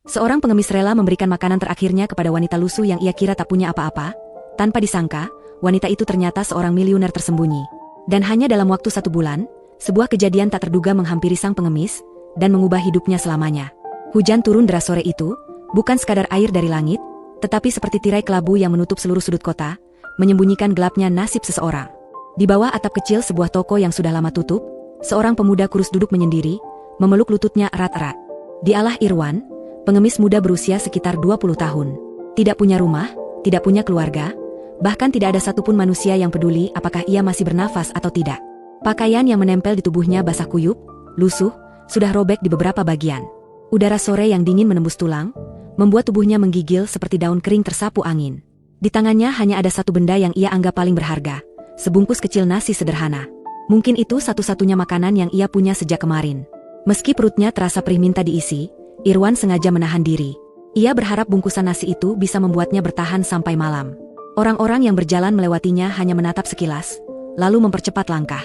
Seorang pengemis rela memberikan makanan terakhirnya kepada wanita lusuh yang ia kira tak punya apa-apa. Tanpa disangka, wanita itu ternyata seorang miliuner tersembunyi. Dan hanya dalam waktu 1 bulan, sebuah kejadian tak terduga menghampiri sang pengemis dan mengubah hidupnya selamanya. Hujan turun deras sore itu, bukan sekadar air dari langit, tetapi seperti tirai kelabu yang menutup seluruh sudut kota, menyembunyikan gelapnya nasib seseorang. Di bawah atap kecil sebuah toko yang sudah lama tutup, seorang pemuda kurus duduk menyendiri, memeluk lututnya erat-erat. Dialah Irwan, pengemis muda berusia sekitar 20 tahun. Tidak punya rumah, tidak punya keluarga, bahkan tidak ada satupun manusia yang peduli apakah ia masih bernafas atau tidak. Pakaian yang menempel di tubuhnya basah kuyup, lusuh, sudah robek di beberapa bagian. Udara sore yang dingin menembus tulang, membuat tubuhnya menggigil seperti daun kering tersapu angin. Di tangannya hanya ada satu benda yang ia anggap paling berharga, sebungkus kecil nasi sederhana. Mungkin itu satu-satunya makanan yang ia punya sejak kemarin. Meski perutnya terasa perih minta diisi, Irwan sengaja menahan diri. Ia berharap bungkusan nasi itu bisa membuatnya bertahan sampai malam. Orang-orang yang berjalan melewatinya hanya menatap sekilas, lalu mempercepat langkah.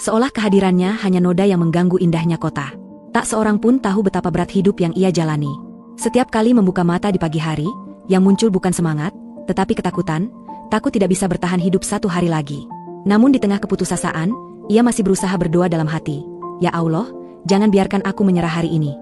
Seolah kehadirannya hanya noda yang mengganggu indahnya kota. Tak seorang pun tahu betapa berat hidup yang ia jalani. Setiap kali membuka mata di pagi hari, yang muncul bukan semangat, tetapi ketakutan, takut tidak bisa bertahan hidup 1 hari lagi. Namun di tengah keputusasaan, ia masih berusaha berdoa dalam hati. Ya Allah, jangan biarkan aku menyerah hari ini.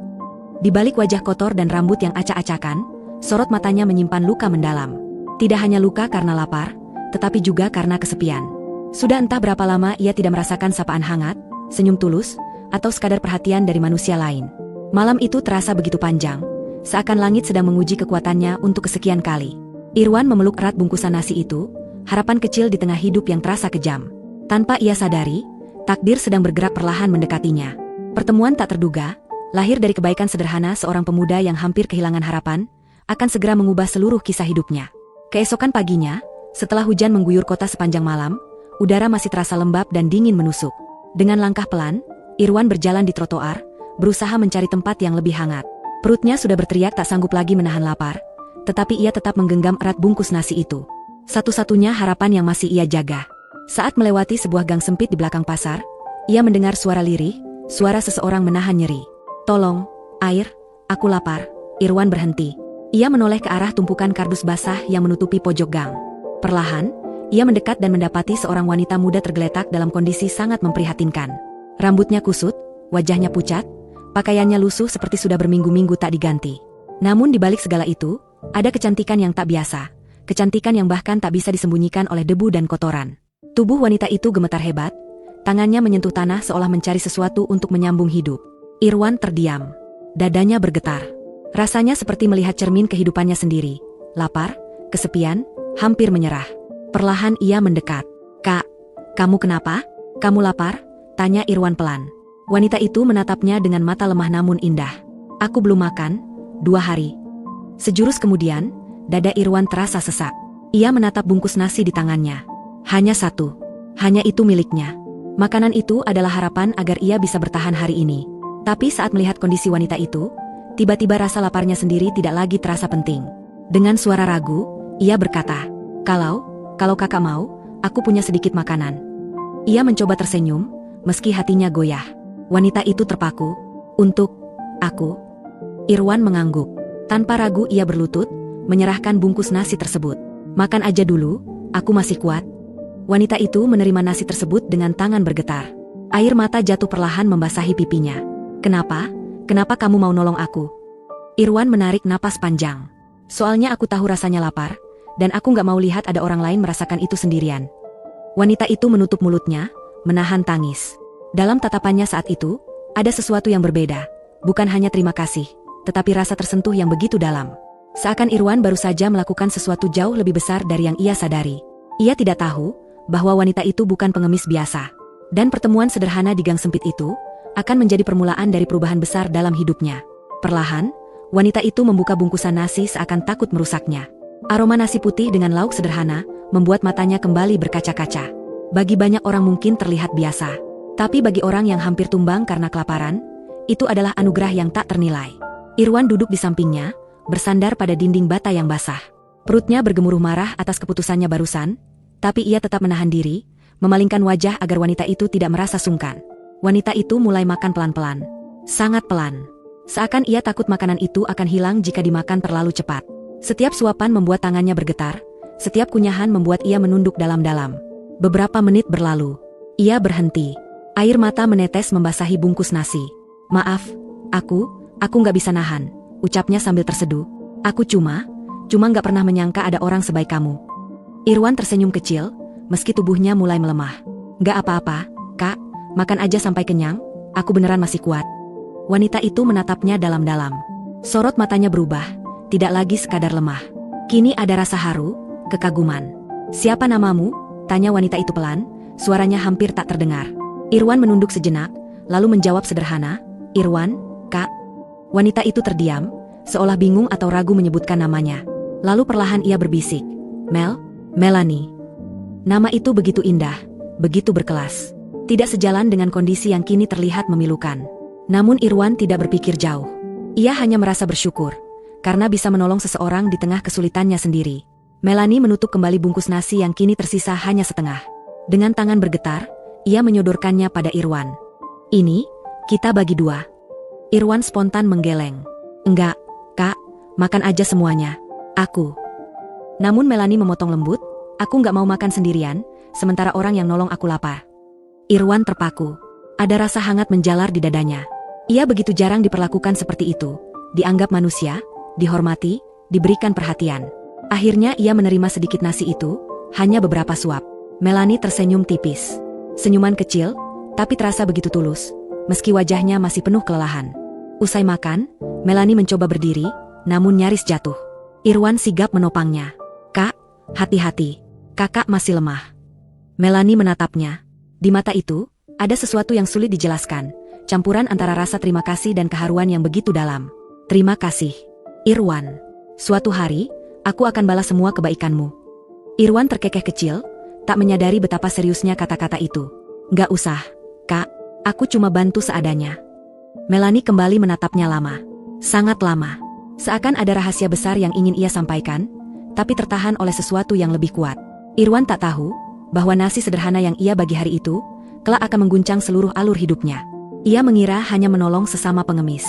Di balik wajah kotor dan rambut yang acak-acakan, sorot matanya menyimpan luka mendalam. Tidak hanya luka karena lapar, tetapi juga karena kesepian. Sudah entah berapa lama ia tidak merasakan sapaan hangat, senyum tulus, atau sekadar perhatian dari manusia lain. Malam itu terasa begitu panjang, seakan langit sedang menguji kekuatannya untuk kesekian kali. Irwan memeluk erat bungkusan nasi itu, harapan kecil di tengah hidup yang terasa kejam. Tanpa ia sadari, takdir sedang bergerak perlahan mendekatinya. Pertemuan tak terduga, lahir dari kebaikan sederhana seorang pemuda yang hampir kehilangan harapan, akan segera mengubah seluruh kisah hidupnya. Keesokan paginya, setelah hujan mengguyur kota sepanjang malam, udara masih terasa lembab dan dingin menusuk. Dengan langkah pelan, Irwan berjalan di trotoar, berusaha mencari tempat yang lebih hangat. Perutnya sudah berteriak tak sanggup lagi menahan lapar, tetapi ia tetap menggenggam erat bungkus nasi itu. Satu-satunya harapan yang masih ia jaga. Saat melewati sebuah gang sempit di belakang pasar, ia mendengar suara lirih, suara seseorang menahan nyeri. "Tolong, air, aku lapar." Irwan berhenti. Ia menoleh ke arah tumpukan kardus basah yang menutupi pojok gang. Perlahan, ia mendekat dan mendapati seorang wanita muda tergeletak dalam kondisi sangat memprihatinkan. Rambutnya kusut, wajahnya pucat, pakaiannya lusuh seperti sudah berminggu-minggu tak diganti. Namun di balik segala itu, ada kecantikan yang tak biasa, kecantikan yang bahkan tak bisa disembunyikan oleh debu dan kotoran. Tubuh wanita itu gemetar hebat, tangannya menyentuh tanah seolah mencari sesuatu untuk menyambung hidup. Irwan terdiam. Dadanya bergetar. Rasanya seperti melihat cermin kehidupannya sendiri. Lapar, kesepian, hampir menyerah. Perlahan ia mendekat. "Kak, kamu kenapa? Kamu lapar?" tanya Irwan pelan. Wanita itu menatapnya dengan mata lemah namun indah. "Aku belum makan, 2 hari." Sejurus kemudian, dada Irwan terasa sesak. Ia menatap bungkus nasi di tangannya. Hanya satu. Hanya itu miliknya. Makanan itu adalah harapan agar ia bisa bertahan hari ini. Tapi saat melihat kondisi wanita itu, tiba-tiba rasa laparnya sendiri tidak lagi terasa penting. Dengan suara ragu, ia berkata, Kalau kakak mau, aku punya sedikit makanan." Ia mencoba tersenyum, meski hatinya goyah. Wanita itu terpaku. "Untuk aku?" Irwan mengangguk. Tanpa ragu ia berlutut, menyerahkan bungkus nasi tersebut. "Makan aja dulu, aku masih kuat." Wanita itu menerima nasi tersebut dengan tangan bergetar. Air mata jatuh perlahan membasahi pipinya. "Kenapa? Kenapa kamu mau nolong aku?" Irwan menarik napas panjang. "Soalnya aku tahu rasanya lapar, dan aku gak mau lihat ada orang lain merasakan itu sendirian." Wanita itu menutup mulutnya, menahan tangis. Dalam tatapannya saat itu, ada sesuatu yang berbeda. Bukan hanya terima kasih, tetapi rasa tersentuh yang begitu dalam. Seakan Irwan baru saja melakukan sesuatu jauh lebih besar dari yang ia sadari. Ia tidak tahu bahwa wanita itu bukan pengemis biasa. Dan pertemuan sederhana di gang sempit itu akan menjadi permulaan dari perubahan besar dalam hidupnya. Perlahan, wanita itu membuka bungkusan nasi seakan takut merusaknya. Aroma nasi putih dengan lauk sederhana membuat matanya kembali berkaca-kaca. Bagi banyak orang mungkin terlihat biasa. Tapi bagi orang yang hampir tumbang karena kelaparan, itu adalah anugerah yang tak ternilai. Irwan duduk di sampingnya, bersandar pada dinding bata yang basah. Perutnya bergemuruh marah atas keputusannya barusan, tapi ia tetap menahan diri, memalingkan wajah agar wanita itu tidak merasa sungkan. Wanita itu mulai makan pelan-pelan. Sangat pelan. Seakan ia takut makanan itu akan hilang jika dimakan terlalu cepat. Setiap suapan membuat tangannya bergetar, setiap kunyahan membuat ia menunduk dalam-dalam. Beberapa menit berlalu. Ia berhenti. Air mata menetes membasahi bungkus nasi. "Maaf, aku nggak bisa nahan," ucapnya sambil terseduh. "Aku cuma nggak pernah menyangka ada orang sebaik kamu." Irwan tersenyum kecil, meski tubuhnya mulai melemah. "Nggak apa-apa, Kak, makan aja sampai kenyang, aku beneran masih kuat." Wanita itu menatapnya dalam-dalam. Sorot matanya berubah, tidak lagi sekadar lemah. Kini ada rasa haru, kekaguman. "Siapa namamu?" tanya wanita itu pelan, suaranya hampir tak terdengar. Irwan menunduk sejenak, lalu menjawab sederhana, "Irwan, Kak." Wanita itu terdiam, seolah bingung atau ragu menyebutkan namanya. Lalu perlahan ia berbisik, Melanie." Nama itu begitu indah, begitu berkelas. Tidak sejalan dengan kondisi yang kini terlihat memilukan. Namun Irwan tidak berpikir jauh. Ia hanya merasa bersyukur, karena bisa menolong seseorang di tengah kesulitannya sendiri. Melanie menutup kembali bungkus nasi yang kini tersisa hanya setengah. Dengan tangan bergetar, ia menyodorkannya pada Irwan. "Ini, kita bagi 2. Irwan spontan menggeleng. "Enggak, Kak, makan aja semuanya. Aku." Namun Melanie memotong lembut, "Aku nggak mau makan sendirian, sementara orang yang nolong aku lapar." Irwan terpaku. Ada rasa hangat menjalar di dadanya. Ia begitu jarang diperlakukan seperti itu. Dianggap manusia, dihormati, diberikan perhatian. Akhirnya ia menerima sedikit nasi itu, hanya beberapa suap. Melanie tersenyum tipis. Senyuman kecil, tapi terasa begitu tulus, meski wajahnya masih penuh kelelahan. Usai makan, Melanie mencoba berdiri, namun nyaris jatuh. Irwan sigap menopangnya. "Kak, hati-hati. Kakak masih lemah." Melanie menatapnya. Di mata itu, ada sesuatu yang sulit dijelaskan, campuran antara rasa terima kasih dan keharuan yang begitu dalam. "Terima kasih, Irwan. Suatu hari, aku akan balas semua kebaikanmu." Irwan terkekeh kecil, tak menyadari betapa seriusnya kata-kata itu. "Nggak usah, Kak. Aku cuma bantu seadanya." Melanie kembali menatapnya lama. Sangat lama. Seakan ada rahasia besar yang ingin ia sampaikan, tapi tertahan oleh sesuatu yang lebih kuat. Irwan tak tahu bahwa nasi sederhana yang ia bagi hari itu kelak akan mengguncang seluruh alur hidupnya. Ia mengira hanya menolong sesama pengemis.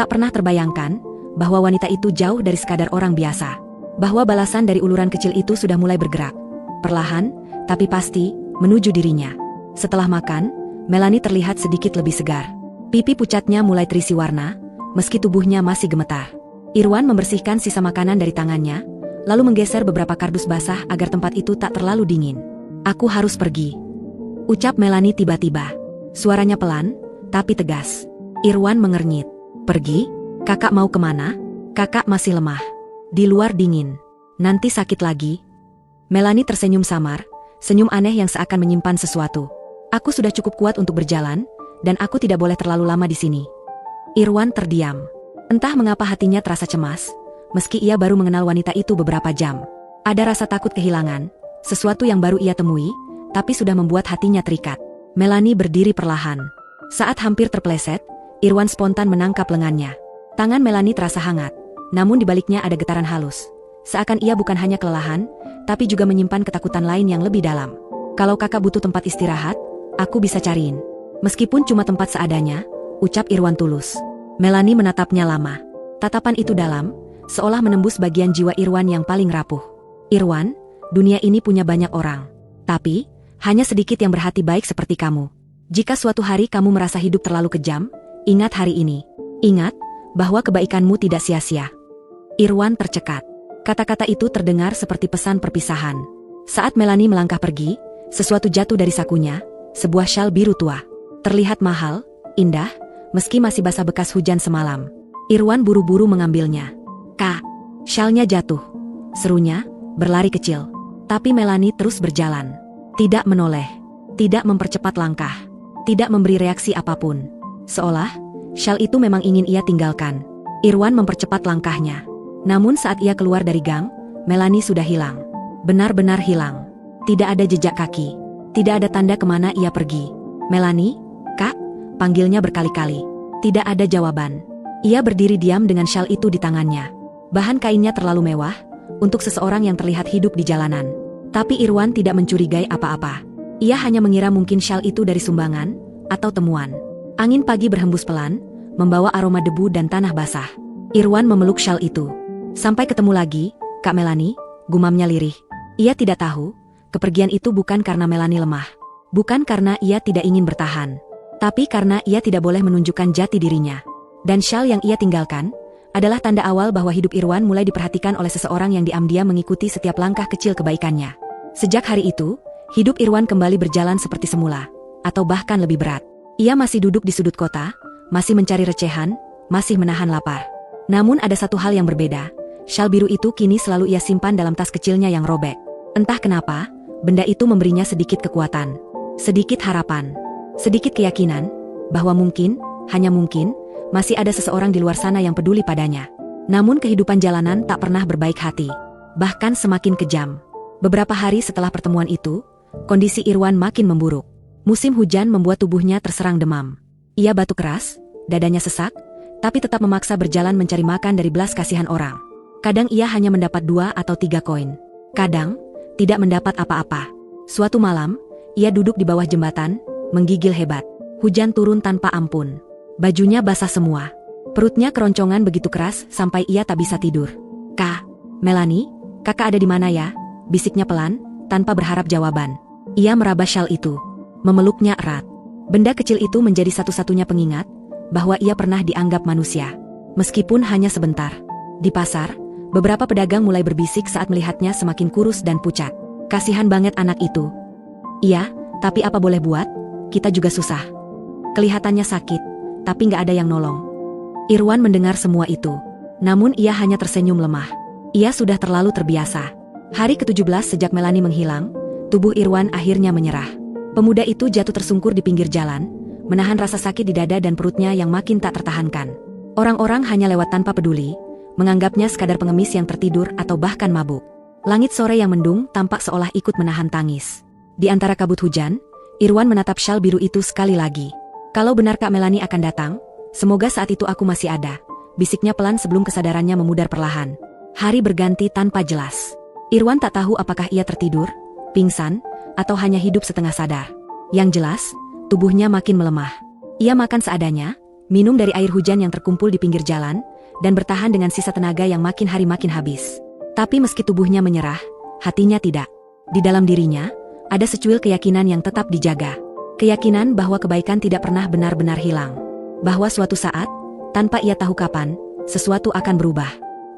Tak pernah terbayangkan bahwa wanita itu jauh dari sekadar orang biasa. Bahwa balasan dari uluran kecil itu sudah mulai bergerak. Perlahan, tapi pasti, menuju dirinya. Setelah makan, Melanie terlihat sedikit lebih segar. Pipi pucatnya mulai terisi warna, meski tubuhnya masih gemetar. Irwan membersihkan sisa makanan dari tangannya, lalu menggeser beberapa kardus basah agar tempat itu tak terlalu dingin. "Aku harus pergi," ucap Melanie tiba-tiba. Suaranya pelan, tapi tegas. Irwan mengernyit. "Pergi? Kakak mau kemana? Kakak masih lemah. Di luar dingin. Nanti sakit lagi." Melanie tersenyum samar, senyum aneh yang seakan menyimpan sesuatu. "Aku sudah cukup kuat untuk berjalan, dan aku tidak boleh terlalu lama di sini." Irwan terdiam. Entah mengapa hatinya terasa cemas, meski ia baru mengenal wanita itu beberapa jam. Ada rasa takut kehilangan, sesuatu yang baru ia temui, tapi sudah membuat hatinya terikat. Melanie berdiri perlahan. Saat hampir terpeleset, Irwan spontan menangkap lengannya. Tangan Melanie terasa hangat, namun di baliknya ada getaran halus. Seakan ia bukan hanya kelelahan, tapi juga menyimpan ketakutan lain yang lebih dalam. "Kalau kakak butuh tempat istirahat, aku bisa cariin. Meskipun cuma tempat seadanya," ucap Irwan tulus. Melanie menatapnya lama. Tatapan itu dalam, seolah menembus bagian jiwa Irwan yang paling rapuh. "Irwan, dunia ini punya banyak orang. Tapi, hanya sedikit yang berhati baik seperti kamu. Jika suatu hari kamu merasa hidup terlalu kejam, ingat hari ini. Ingat bahwa kebaikanmu tidak sia-sia." Irwan tercekat. Kata-kata itu terdengar seperti pesan perpisahan. Saat Melanie melangkah pergi, sesuatu jatuh dari sakunya, sebuah syal biru tua. Terlihat mahal, indah, meski masih basah bekas hujan semalam. Irwan buru-buru mengambilnya. "Kak!" Syalnya jatuh. Serunya, berlari kecil. Tapi Melanie terus berjalan. Tidak menoleh. Tidak mempercepat langkah. Tidak memberi reaksi apapun. Seolah, syal itu memang ingin ia tinggalkan. Irwan mempercepat langkahnya. Namun saat ia keluar dari gang, Melanie sudah hilang. Benar-benar hilang. Tidak ada jejak kaki. Tidak ada tanda kemana ia pergi. "Melanie, Kak?" panggilnya berkali-kali. Tidak ada jawaban. Ia berdiri diam dengan syal itu di tangannya. Bahan kainnya terlalu mewah untuk seseorang yang terlihat hidup di jalanan. Tapi Irwan tidak mencurigai apa-apa. Ia hanya mengira mungkin syal itu dari sumbangan atau temuan. Angin pagi berhembus pelan, membawa aroma debu dan tanah basah. Irwan memeluk syal itu. "Sampai ketemu lagi, Kak Melanie," gumamnya lirih. Ia tidak tahu, kepergian itu bukan karena Melanie lemah. Bukan karena ia tidak ingin bertahan. Tapi karena ia tidak boleh menunjukkan jati dirinya. Dan syal yang ia tinggalkan adalah tanda awal bahwa hidup Irwan mulai diperhatikan oleh seseorang yang diam-diam mengikuti setiap langkah kecil kebaikannya. Sejak hari itu, hidup Irwan kembali berjalan seperti semula, atau bahkan lebih berat. Ia masih duduk di sudut kota, masih mencari recehan, masih menahan lapar. Namun ada satu hal yang berbeda, syal biru itu kini selalu ia simpan dalam tas kecilnya yang robek. Entah kenapa, benda itu memberinya sedikit kekuatan, sedikit harapan, sedikit keyakinan, bahwa mungkin, hanya mungkin, masih ada seseorang di luar sana yang peduli padanya. Namun kehidupan jalanan tak pernah berbaik hati, bahkan semakin kejam. Beberapa hari setelah pertemuan itu, kondisi Irwan makin memburuk. Musim hujan membuat tubuhnya terserang demam. Ia batuk keras, dadanya sesak, tapi tetap memaksa berjalan mencari makan dari belas kasihan orang. Kadang ia hanya mendapat 2 atau 3 koin. Kadang, tidak mendapat apa-apa. Suatu malam, ia duduk di bawah jembatan, menggigil hebat. Hujan turun tanpa ampun. Bajunya basah semua. Perutnya keroncongan begitu keras sampai ia tak bisa tidur. "Kak, Melanie, kakak ada di mana ya?" bisiknya pelan, tanpa berharap jawaban. Ia meraba syal itu, memeluknya erat. Benda kecil itu menjadi satu-satunya pengingat bahwa ia pernah dianggap manusia. Meskipun hanya sebentar. Di pasar, beberapa pedagang mulai berbisik saat melihatnya semakin kurus dan pucat. "Kasihan banget anak itu." "Iya, tapi apa boleh buat, kita juga susah. Kelihatannya sakit, tapi nggak ada yang nolong." Irwan mendengar semua itu. Namun ia hanya tersenyum lemah. Ia sudah terlalu terbiasa. Hari ke-17 sejak Melanie menghilang, tubuh Irwan akhirnya menyerah. Pemuda itu jatuh tersungkur di pinggir jalan, menahan rasa sakit di dada dan perutnya yang makin tak tertahankan. Orang-orang hanya lewat tanpa peduli, menganggapnya sekadar pengemis yang tertidur atau bahkan mabuk. Langit sore yang mendung tampak seolah ikut menahan tangis. Di antara kabut hujan, Irwan menatap syal biru itu sekali lagi. "Kalau benar Kak Melanie akan datang, semoga saat itu aku masih ada," bisiknya pelan sebelum kesadarannya memudar perlahan. Hari berganti tanpa jelas. Irwan tak tahu apakah ia tertidur, pingsan, atau hanya hidup setengah sadar. Yang jelas, tubuhnya makin melemah. Ia makan seadanya, minum dari air hujan yang terkumpul di pinggir jalan, dan bertahan dengan sisa tenaga yang makin hari makin habis. Tapi meski tubuhnya menyerah, hatinya tidak. Di dalam dirinya, ada secuil keyakinan yang tetap dijaga. Keyakinan bahwa kebaikan tidak pernah benar-benar hilang. Bahwa suatu saat, tanpa ia tahu kapan, sesuatu akan berubah.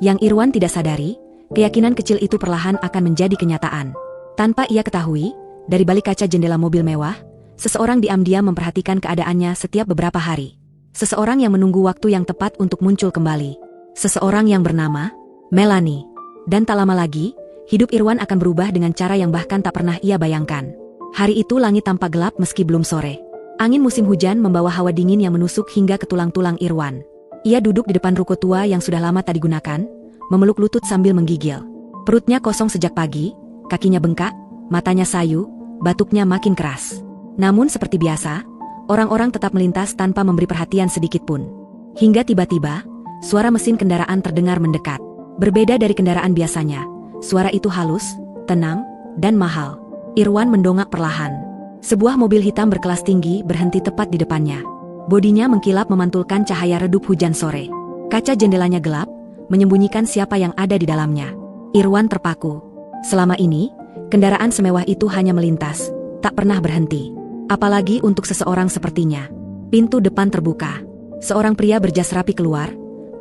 Yang Irwan tidak sadari, keyakinan kecil itu perlahan akan menjadi kenyataan. Tanpa ia ketahui, dari balik kaca jendela mobil mewah, seseorang diam-diam memperhatikan keadaannya setiap beberapa hari. Seseorang yang menunggu waktu yang tepat untuk muncul kembali. Seseorang yang bernama Melanie. Dan tak lama lagi, hidup Irwan akan berubah dengan cara yang bahkan tak pernah ia bayangkan. Hari itu langit tampak gelap meski belum sore. Angin musim hujan membawa hawa dingin yang menusuk hingga ke tulang-tulang Irwan. Ia duduk di depan ruko tua yang sudah lama tak digunakan, memeluk lutut sambil menggigil. Perutnya kosong sejak pagi, kakinya bengkak, matanya sayu, batuknya makin keras. Namun seperti biasa, orang-orang tetap melintas tanpa memberi perhatian sedikit pun. Hingga tiba-tiba, suara mesin kendaraan terdengar mendekat. Berbeda dari kendaraan biasanya, suara itu halus, tenang, dan mahal. Irwan mendongak perlahan. Sebuah mobil hitam berkelas tinggi berhenti tepat di depannya. Bodinya mengkilap memantulkan cahaya redup hujan sore. Kaca jendelanya gelap, menyembunyikan siapa yang ada di dalamnya. Irwan terpaku. Selama ini, kendaraan semewah itu hanya melintas, tak pernah berhenti. Apalagi untuk seseorang sepertinya. Pintu depan terbuka. Seorang pria berjas rapi keluar,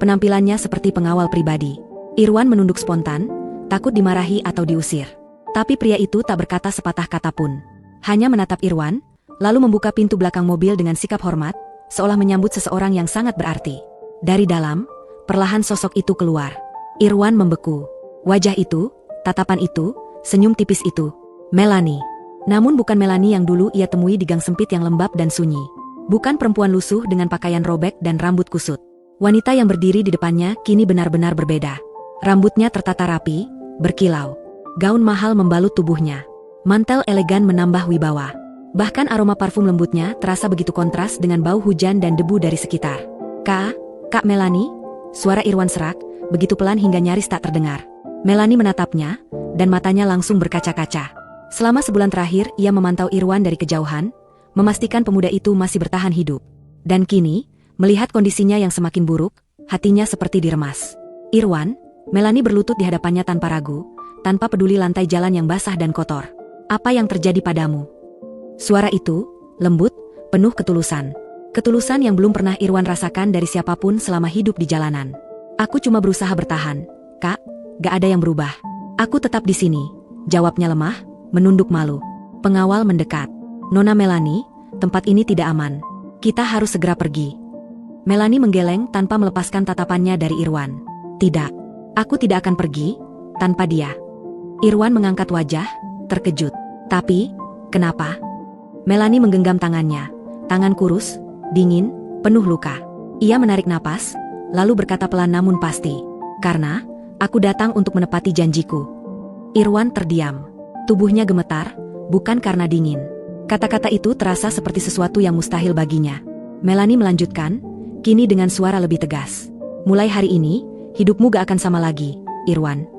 penampilannya seperti pengawal pribadi. Irwan menunduk spontan, takut dimarahi atau diusir. Tapi pria itu tak berkata sepatah kata pun. Hanya menatap Irwan, lalu membuka pintu belakang mobil dengan sikap hormat, seolah menyambut seseorang yang sangat berarti. Dari dalam, perlahan sosok itu keluar. Irwan membeku. Wajah itu, tatapan itu, senyum tipis itu. Melanie. Namun bukan Melanie yang dulu ia temui di gang sempit yang lembab dan sunyi. Bukan perempuan lusuh dengan pakaian robek dan rambut kusut. Wanita yang berdiri di depannya kini benar-benar berbeda. Rambutnya tertata rapi, berkilau. Gaun mahal membalut tubuhnya. Mantel elegan menambah wibawa. Bahkan aroma parfum lembutnya terasa begitu kontras dengan bau hujan dan debu dari sekitar. Kak Melanie?" Suara Irwan serak, begitu pelan hingga nyaris tak terdengar. Melanie menatapnya, dan matanya langsung berkaca-kaca. Selama sebulan terakhir ia memantau Irwan dari kejauhan, memastikan pemuda itu masih bertahan hidup. Dan kini, Melihat kondisinya yang semakin buruk, hatinya seperti diremas. Irwan, Melanie berlutut di hadapannya tanpa ragu, tanpa peduli lantai jalan yang basah dan kotor. Apa yang terjadi padamu? Suara itu, lembut, penuh ketulusan. Ketulusan yang belum pernah Irwan rasakan dari siapapun selama hidup di jalanan. Aku cuma berusaha bertahan, Kak, gak ada yang berubah. Aku tetap di sini, jawabnya lemah, menunduk malu. Pengawal mendekat. Nona Melanie, tempat ini tidak aman. Kita harus segera pergi. Melanie menggeleng tanpa melepaskan tatapannya dari Irwan. Tidak, aku tidak akan pergi tanpa dia. Irwan mengangkat wajah, terkejut. Tapi, kenapa? Melanie menggenggam tangannya. Tangan kurus, dingin, penuh luka. Ia menarik napas, lalu berkata pelan namun pasti. Karena, aku datang untuk menepati janjiku. Irwan terdiam. Tubuhnya gemetar, bukan karena dingin. Kata-kata itu terasa seperti sesuatu yang mustahil baginya. Melanie melanjutkan, kini dengan suara lebih tegas. Mulai hari ini, hidupmu gak akan sama lagi, Irwan.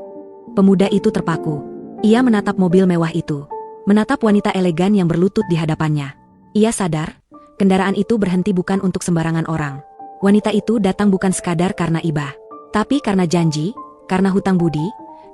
Pemuda itu terpaku. Ia menatap mobil mewah itu. Menatap wanita elegan yang berlutut di hadapannya. Ia sadar, kendaraan itu berhenti bukan untuk sembarangan orang. Wanita itu datang bukan sekadar karena iba. Tapi karena janji, karena hutang budi,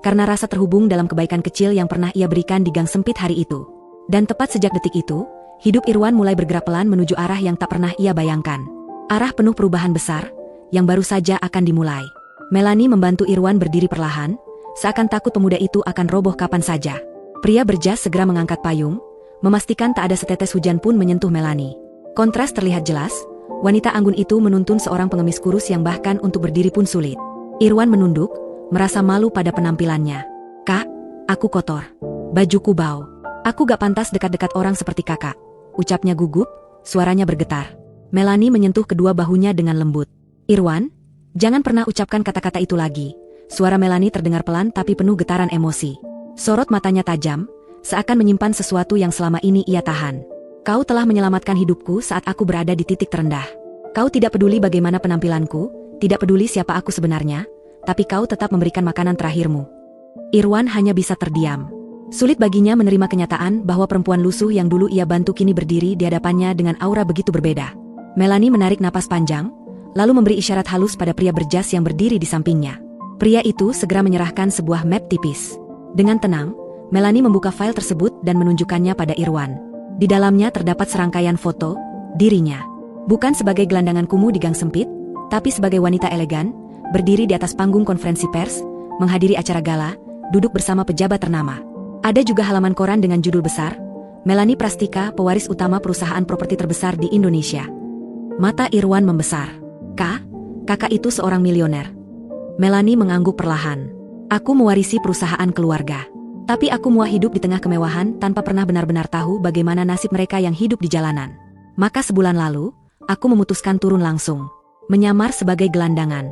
karena rasa terhubung dalam kebaikan kecil yang pernah ia berikan di gang sempit hari itu. Dan tepat sejak detik itu, hidup Irwan mulai bergerak pelan menuju arah yang tak pernah ia bayangkan. Arah penuh perubahan besar, yang baru saja akan dimulai. Melanie membantu Irwan berdiri perlahan, seakan takut pemuda itu akan roboh kapan saja. Pria berjas segera mengangkat payung, memastikan tak ada setetes hujan pun menyentuh Melanie. Kontras terlihat jelas, wanita anggun itu menuntun seorang pengemis kurus yang bahkan untuk berdiri pun sulit. Irwan menunduk, merasa malu pada penampilannya. Kak, aku kotor. Bajuku bau. Aku gak pantas dekat-dekat orang seperti kakak. Ucapnya gugup, suaranya bergetar. Melanie menyentuh kedua bahunya dengan lembut. Irwan, jangan pernah ucapkan kata-kata itu lagi. Suara Melanie terdengar pelan tapi penuh getaran emosi. Sorot matanya tajam, seakan menyimpan sesuatu yang selama ini ia tahan. Kau telah menyelamatkan hidupku saat aku berada di titik terendah. Kau tidak peduli bagaimana penampilanku, tidak peduli siapa aku sebenarnya, tapi kau tetap memberikan makanan terakhirmu. Irwan hanya bisa terdiam. Sulit baginya menerima kenyataan bahwa perempuan lusuh yang dulu ia bantu kini berdiri di hadapannya dengan aura begitu berbeda. Melanie menarik napas panjang, lalu memberi isyarat halus pada pria berjas yang berdiri di sampingnya. Pria itu segera menyerahkan sebuah map tipis. Dengan tenang, Melanie membuka file tersebut dan menunjukkannya pada Irwan. Di dalamnya terdapat serangkaian foto dirinya. Bukan sebagai gelandangan kumuh di gang sempit, tapi sebagai wanita elegan, berdiri di atas panggung konferensi pers, menghadiri acara gala, duduk bersama pejabat ternama. Ada juga halaman koran dengan judul besar, Melanie Prastika, pewaris utama perusahaan properti terbesar di Indonesia. Mata Irwan membesar. Kakak itu seorang milioner. Melanie mengangguk perlahan. Aku mewarisi perusahaan keluarga. Tapi aku mau hidup di tengah kemewahan tanpa pernah benar-benar tahu bagaimana nasib mereka yang hidup di jalanan. Maka sebulan lalu, aku memutuskan turun langsung. Menyamar sebagai gelandangan.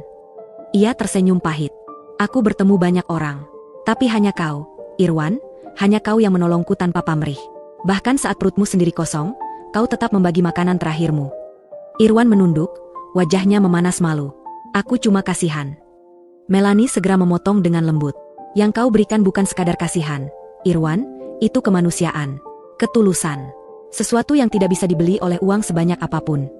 Ia tersenyum pahit. Aku bertemu banyak orang. Tapi hanya kau, Irwan, hanya kau yang menolongku tanpa pamrih. Bahkan saat perutmu sendiri kosong, kau tetap membagi makanan terakhirmu. Irwan menunduk, wajahnya memanas malu. Aku cuma kasihan. Melanie segera memotong dengan lembut. Yang kau berikan bukan sekadar kasihan, Irwan, itu kemanusiaan. Ketulusan. Sesuatu yang tidak bisa dibeli oleh uang sebanyak apapun.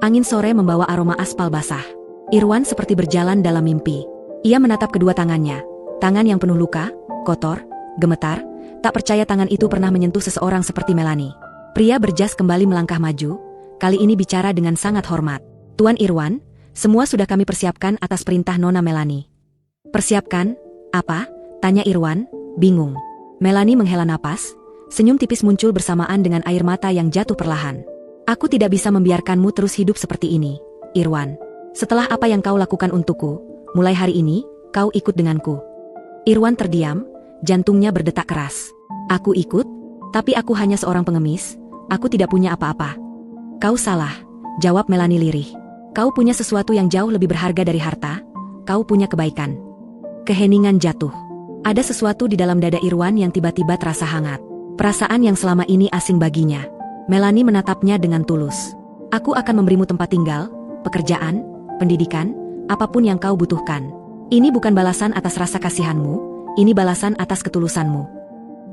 Angin sore membawa aroma aspal basah. Irwan seperti berjalan dalam mimpi. Ia menatap kedua tangannya. Tangan yang penuh luka, kotor, gemetar, tak percaya tangan itu pernah menyentuh seseorang seperti Melanie. Pria berjas kembali melangkah maju, kali ini bicara dengan sangat hormat. Tuan Irwan, semua sudah kami persiapkan atas perintah Nona Melanie. Persiapkan? Apa? Tanya Irwan, bingung. Melanie menghela napas, senyum tipis muncul bersamaan dengan air mata yang jatuh perlahan. Aku tidak bisa membiarkanmu terus hidup seperti ini, Irwan. Setelah apa yang kau lakukan untukku, mulai hari ini, kau ikut denganku. Irwan terdiam, jantungnya berdetak keras. Aku ikut, tapi aku hanya seorang pengemis, aku tidak punya apa-apa. Kau salah, jawab Melanie lirih. Kau punya sesuatu yang jauh lebih berharga dari harta, kau punya kebaikan. Keheningan jatuh. Ada sesuatu di dalam dada Irwan yang tiba-tiba terasa hangat. Perasaan yang selama ini asing baginya. Melanie menatapnya dengan tulus. Aku akan memberimu tempat tinggal, pekerjaan, pendidikan, apapun yang kau butuhkan. Ini bukan balasan atas rasa kasihanmu, ini balasan atas ketulusanmu.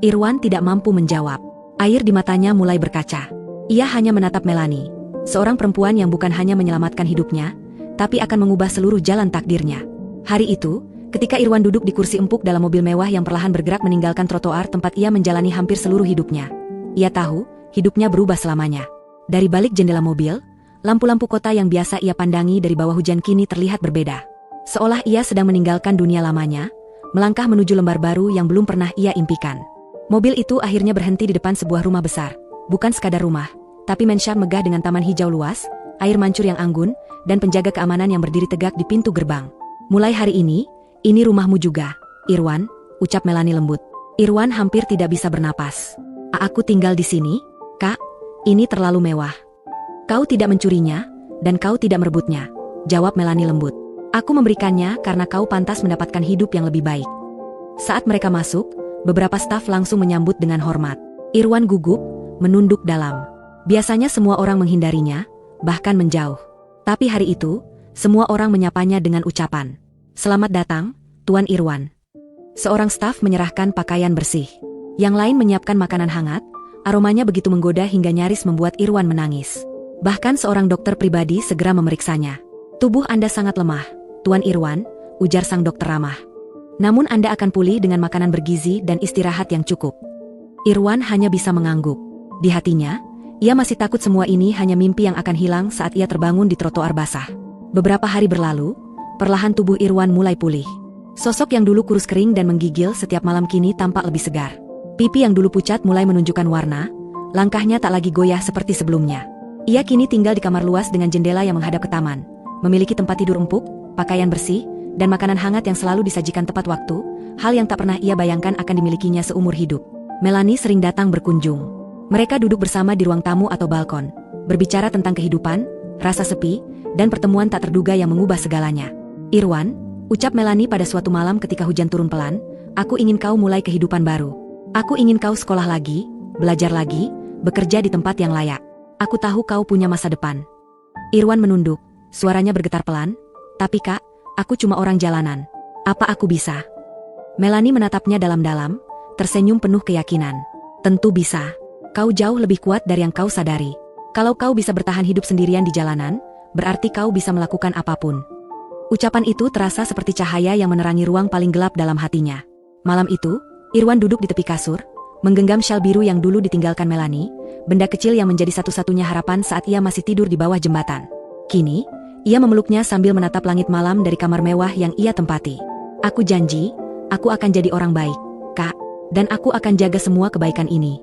Irwan tidak mampu menjawab. Air di matanya mulai berkaca. Ia hanya menatap Melanie. Seorang perempuan yang bukan hanya menyelamatkan hidupnya, tapi akan mengubah seluruh jalan takdirnya. Hari itu, ketika Irwan duduk di kursi empuk dalam mobil mewah yang perlahan bergerak meninggalkan trotoar tempat ia menjalani hampir seluruh hidupnya, ia tahu, hidupnya berubah selamanya. Dari balik jendela mobil, lampu-lampu kota yang biasa ia pandangi dari bawah hujan kini terlihat berbeda. Seolah ia sedang meninggalkan dunia lamanya, melangkah menuju lembar baru yang belum pernah ia impikan. Mobil itu akhirnya berhenti di depan sebuah rumah besar. Bukan sekadar rumah, tapi mansion megah dengan taman hijau luas, air mancur yang anggun, dan penjaga keamanan yang berdiri tegak di pintu gerbang. Mulai hari ini rumahmu juga, Irwan, ucap Melanie lembut. Irwan hampir tidak bisa bernapas. Aku tinggal di sini, Kak, ini terlalu mewah. Kau tidak mencurinya, dan kau tidak merebutnya, jawab Melanie lembut. Aku memberikannya karena kau pantas mendapatkan hidup yang lebih baik. Saat mereka masuk, beberapa staf langsung menyambut dengan hormat. Irwan gugup, menunduk dalam. Biasanya semua orang menghindarinya, bahkan menjauh. Tapi hari itu, semua orang menyapanya dengan ucapan, "Selamat datang, Tuan Irwan." Seorang staf menyerahkan pakaian bersih. Yang lain menyiapkan makanan hangat, aromanya begitu menggoda hingga nyaris membuat Irwan menangis. Bahkan seorang dokter pribadi segera memeriksanya. "Tubuh Anda sangat lemah, Tuan Irwan," ujar sang dokter ramah. "Namun Anda akan pulih dengan makanan bergizi dan istirahat yang cukup." Irwan hanya bisa mengangguk. Di hatinya, ia masih takut semua ini hanya mimpi yang akan hilang saat ia terbangun di trotoar basah. Beberapa hari berlalu, perlahan tubuh Irwan mulai pulih. Sosok yang dulu kurus kering dan menggigil setiap malam kini tampak lebih segar. Pipi yang dulu pucat mulai menunjukkan warna, langkahnya tak lagi goyah seperti sebelumnya. Ia kini tinggal di kamar luas dengan jendela yang menghadap ke taman, memiliki tempat tidur empuk, pakaian bersih, dan makanan hangat yang selalu disajikan tepat waktu, hal yang tak pernah ia bayangkan akan dimilikinya seumur hidup. Melanie sering datang berkunjung. Mereka duduk bersama di ruang tamu atau balkon, berbicara tentang kehidupan, rasa sepi, dan pertemuan tak terduga yang mengubah segalanya. "Irwan," ucap Melanie pada suatu malam ketika hujan turun pelan, "aku ingin kau mulai kehidupan baru. Aku ingin kau sekolah lagi, belajar lagi, bekerja di tempat yang layak. Aku tahu kau punya masa depan." Irwan menunduk, suaranya bergetar pelan, "Tapi Kak, aku cuma orang jalanan. Apa aku bisa?" Melanie menatapnya dalam-dalam, tersenyum penuh keyakinan. "Tentu bisa. Kau jauh lebih kuat dari yang kau sadari. Kalau kau bisa bertahan hidup sendirian di jalanan, berarti kau bisa melakukan apapun." Ucapan itu terasa seperti cahaya yang menerangi ruang paling gelap dalam hatinya. Malam itu, Irwan duduk di tepi kasur, menggenggam syal biru yang dulu ditinggalkan Melanie, benda kecil yang menjadi satu-satunya harapan saat ia masih tidur di bawah jembatan. Kini, ia memeluknya sambil menatap langit malam dari kamar mewah yang ia tempati. "Aku janji, aku akan jadi orang baik, Kak, dan aku akan jaga semua kebaikan ini."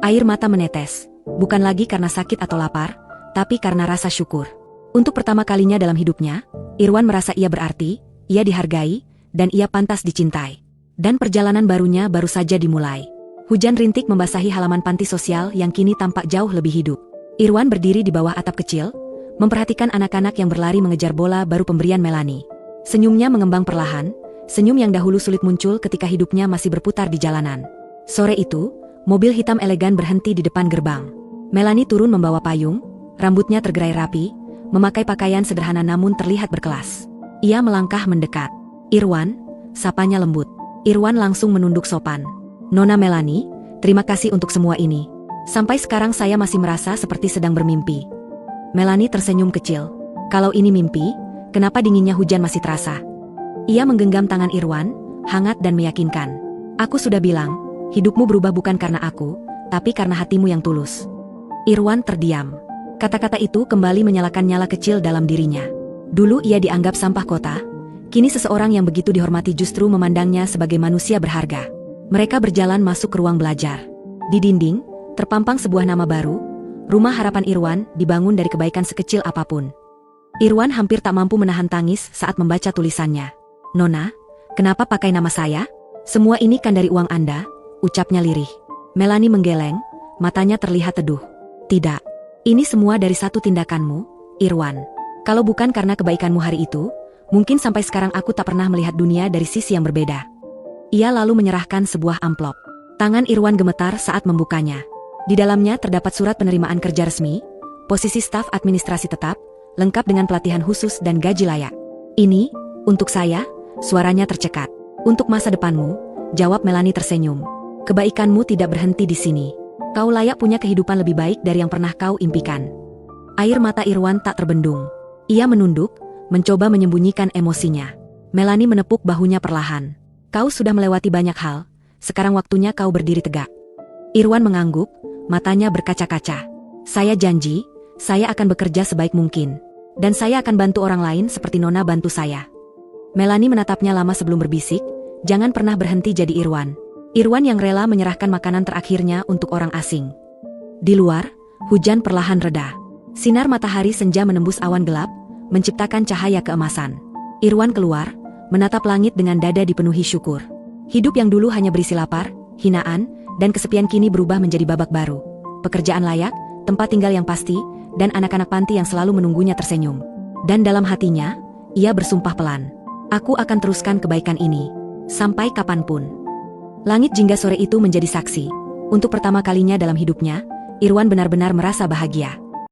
Air mata menetes, bukan lagi karena sakit atau lapar, tapi karena rasa syukur. Untuk pertama kalinya dalam hidupnya, Irwan merasa ia berarti, ia dihargai, dan ia pantas dicintai. Dan perjalanan barunya baru saja dimulai. Hujan rintik membasahi halaman panti sosial yang kini tampak jauh lebih hidup. Irwan berdiri di bawah atap kecil, memperhatikan anak-anak yang berlari mengejar bola baru pemberian Melanie. Senyumnya mengembang perlahan, senyum yang dahulu sulit muncul ketika hidupnya masih berputar di jalanan. Sore itu, mobil hitam elegan berhenti di depan gerbang. Melanie turun membawa payung, rambutnya tergerai rapi, memakai pakaian sederhana namun terlihat berkelas. Ia melangkah mendekat. "Irwan," sapanya lembut. Irwan langsung menunduk sopan. "Nona Melanie, terima kasih untuk semua ini. Sampai sekarang saya masih merasa seperti sedang bermimpi." Melanie tersenyum kecil. "Kalau ini mimpi, kenapa dinginnya hujan masih terasa?" Ia menggenggam tangan Irwan, hangat dan meyakinkan. "Aku sudah bilang, hidupmu berubah bukan karena aku, tapi karena hatimu yang tulus." Irwan terdiam. Kata-kata itu kembali menyalakan nyala kecil dalam dirinya. Dulu ia dianggap sampah kota, kini seseorang yang begitu dihormati justru memandangnya sebagai manusia berharga. Mereka berjalan masuk ke ruang belajar. Di dinding, terpampang sebuah nama baru, Rumah Harapan Irwan, dibangun dari kebaikan sekecil apapun. Irwan hampir tak mampu menahan tangis saat membaca tulisannya. "Nona, kenapa pakai nama saya? Semua ini kan dari uang Anda," ucapnya lirih. Melanie menggeleng, matanya terlihat teduh. "Tidak. Ini semua dari satu tindakanmu, Irwan. Kalau bukan karena kebaikanmu hari itu, mungkin sampai sekarang aku tak pernah melihat dunia dari sisi yang berbeda." Ia lalu menyerahkan sebuah amplop. Tangan Irwan gemetar saat membukanya. Di dalamnya terdapat surat penerimaan kerja resmi, posisi staf administrasi tetap, lengkap dengan pelatihan khusus dan gaji layak. "Ini, untuk saya," suaranya tercekat. "Untuk masa depanmu," jawab Melanie tersenyum. "Kebaikanmu tidak berhenti di sini. Kau layak punya kehidupan lebih baik dari yang pernah kau impikan." Air mata Irwan tak terbendung. Ia menunduk, mencoba menyembunyikan emosinya. Melanie menepuk bahunya perlahan. Kau sudah melewati banyak hal, sekarang waktunya kau berdiri tegak. Irwan mengangguk, matanya berkaca-kaca. Saya janji, saya akan bekerja sebaik mungkin. Dan saya akan bantu orang lain seperti Nona bantu saya. Melanie menatapnya lama sebelum berbisik, jangan pernah berhenti jadi Irwan. Irwan yang rela menyerahkan makanan terakhirnya untuk orang asing. Di luar, hujan perlahan reda. Sinar matahari senja menembus awan gelap, menciptakan cahaya keemasan. Irwan keluar, menatap langit dengan dada dipenuhi syukur. Hidup yang dulu hanya berisi lapar, hinaan, dan kesepian kini berubah menjadi babak baru. Pekerjaan layak, tempat tinggal yang pasti, dan anak-anak panti yang selalu menunggunya tersenyum. Dan dalam hatinya, ia bersumpah pelan. Aku akan teruskan kebaikan ini. Sampai kapanpun. Langit jingga sore itu menjadi saksi. Untuk pertama kalinya dalam hidupnya, Irwan benar-benar merasa bahagia.